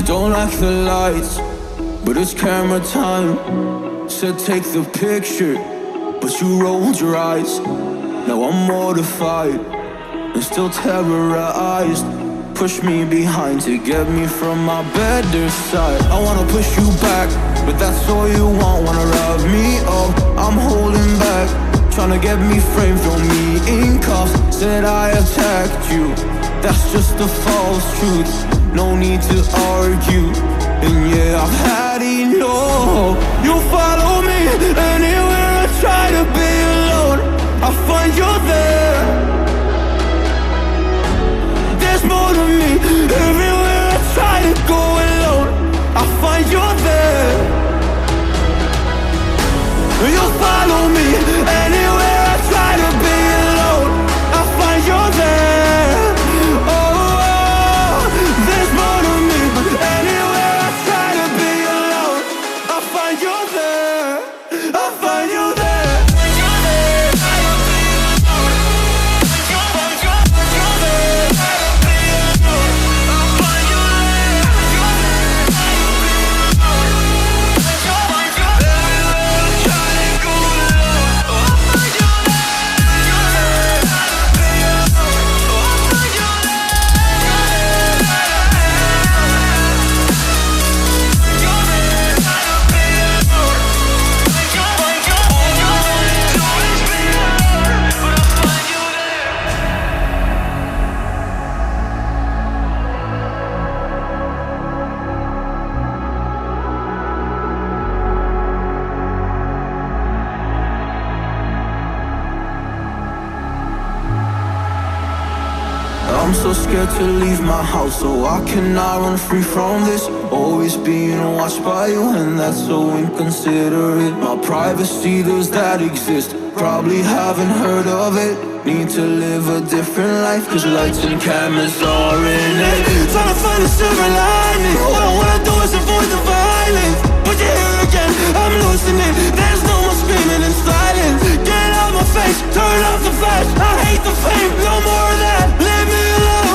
Don't like the lights, but it's camera time. Said take the picture, but you rolled your eyes. Now I'm mortified and still terrorized. Push me behind to get me from my better side. I wanna push you back, but that's all you want. Wanna rub me up, I'm holding back. Tryna get me framed, throw me in cuffs. Said I attacked you, that's just a false truth. No need to argue, and yeah, I've had enough. You follow me anywhere I try to be alone, I find you there. There's more to me, everywhere I try to go alone, I find you there. You follow me anywhere I try to be alone, I find you there. Oh, there's more to me, anywhere I try to be alone, I find you there, I find you there. I'm so scared to leave my house, so I cannot run free from this. Always being watched by you, and that's so inconsiderate. My privacy, does that exist? Probably haven't heard of it. Need to live a different life, cause lights and cameras are in it. Trying to find a silver lining, all I wanna do is avoid the violence. But you're here again, I'm losing it. There's no more screaming in silence. Get out my face, turn off the flash. I hate the fame, no more of that. Leave me alone.